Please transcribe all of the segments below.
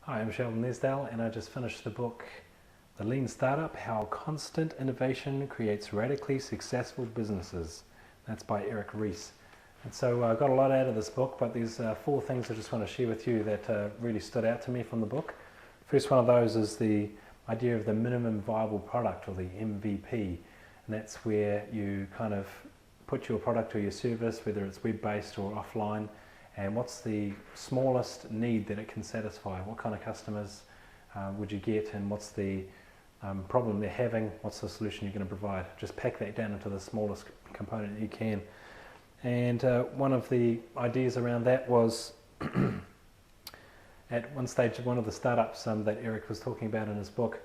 Hi, I'm Sheldon Nesdale, and I just finished the book The Lean Startup, How Constant Innovation Creates Radically Successful Businesses. That's by Ries. And so I got a lot out of this book, but there's 4 things I just want to share with you that really stood out to me from the book. First one of those is the idea of the minimum viable product, or the MVP. And that's where you kind of put your product or your service, whether it's web-based or offline, and what's the smallest need that it can satisfy. What kind of customers would you get, and what's the problem they're having, what's the solution you're going to provide. Just pack that down into the smallest component you can. And one of the ideas around that was at one stage, one of the startups that Eric was talking about in his book,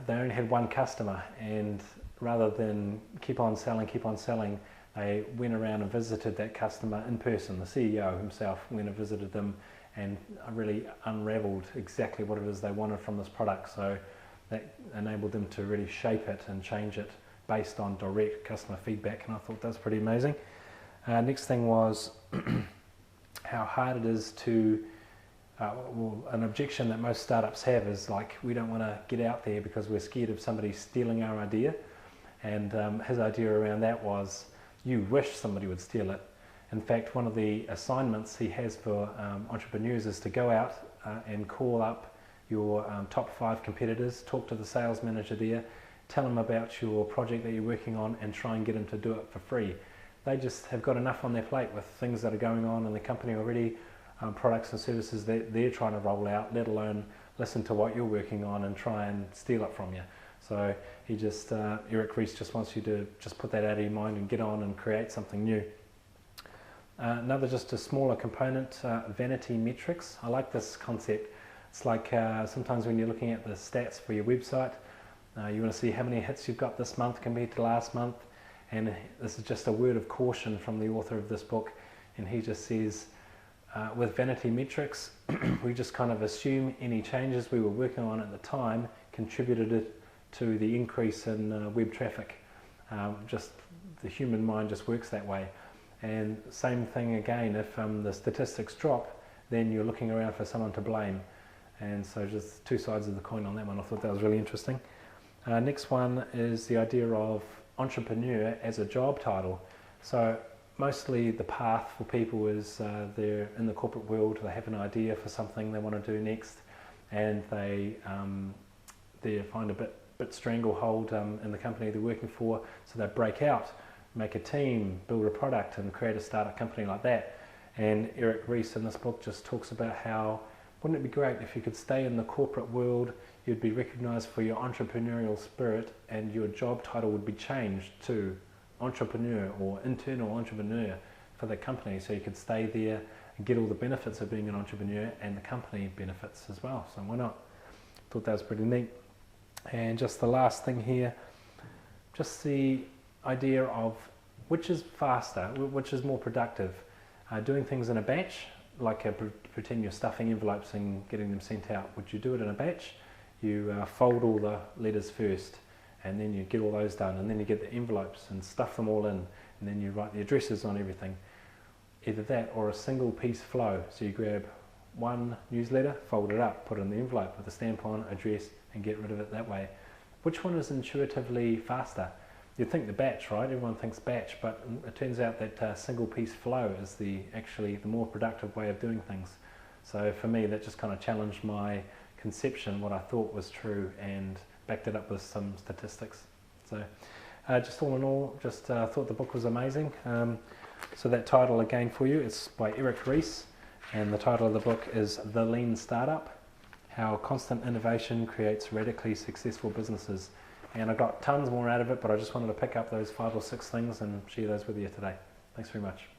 they only had one customer, and rather than keep on selling, they went around and visited that customer in person. The CEO himself went and visited them and really unraveled exactly what it is they wanted from this product. So that enabled them to really shape it and change it based on direct customer feedback, and I thought that's pretty amazing. Next thing was how hard it is to well, an objection that most startups have is like, we don't want to get out there because we're scared of somebody stealing our idea. And his idea around that was, you wish somebody would steal it. In fact, one of the assignments he has for entrepreneurs is to go out and call up your top 5 competitors, talk to the sales manager there, tell them about your project that you're working on, and try and get them to do it for free. They just have got enough on their plate with things that are going on in the company already, products and services that they're trying to roll out, let alone listen to what you're working on and try and steal it from you. So he just, Eric Ries just wants you to just put that out of your mind and get on and create something new. Another, just a smaller component, Vanity Metrics. I like this concept. It's like sometimes when you're looking at the stats for your website, you want to see how many hits you've got this month compared to last month. And this is just a word of caution from the author of this book. And he just says, with Vanity Metrics, we just kind of assume any changes we were working on at the time contributed to the increase in web traffic. Just the human mind just works that way. And same thing again, if the statistics drop, then you're looking around for someone to blame. And so just 2 sides of the coin on that one. I thought that was really interesting. Next one is the idea of entrepreneur as a job title. So mostly the path for people is they're in the corporate world, they have an idea for something they want to do next, and they find a bit stranglehold in the company they're working for, so they break out, make a team, build a product, and create a startup company like that. And Eric Ries in this book just talks about how, wouldn't it be great if you could stay in the corporate world, you'd be recognized for your entrepreneurial spirit, and your job title would be changed to entrepreneur or internal entrepreneur for the company, so you could stay there and get all the benefits of being an entrepreneur, and the company benefits as well. So why not? Thought that was pretty neat. And just the last thing here, just the idea of which is faster, which is more productive. Doing things in a batch, like pretend you're stuffing envelopes and getting them sent out. Would you do it in a batch? You fold all the letters first, and then you get all those done, and then you get the envelopes and stuff them all in, and then you write the addresses on everything. Either that or a single piece flow. So you grab one newsletter, fold it up, put it in the envelope with a stamp on, address, and get rid of it that way. Which one is intuitively faster? You'd think the batch, right? Everyone thinks batch, but it turns out that single piece flow is actually the more productive way of doing things. So for me, that just kind of challenged my conception, what I thought was true, and backed it up with some statistics. So just all in all, just thought the book was amazing. So that title again for you, it's by Eric Ries, and the title of the book is The Lean Startup, How Constant Innovation Creates Radically Successful Businesses. And I got tons more out of it, but I just wanted to pick up those 5 or 6 things and share those with you today. Thanks very much.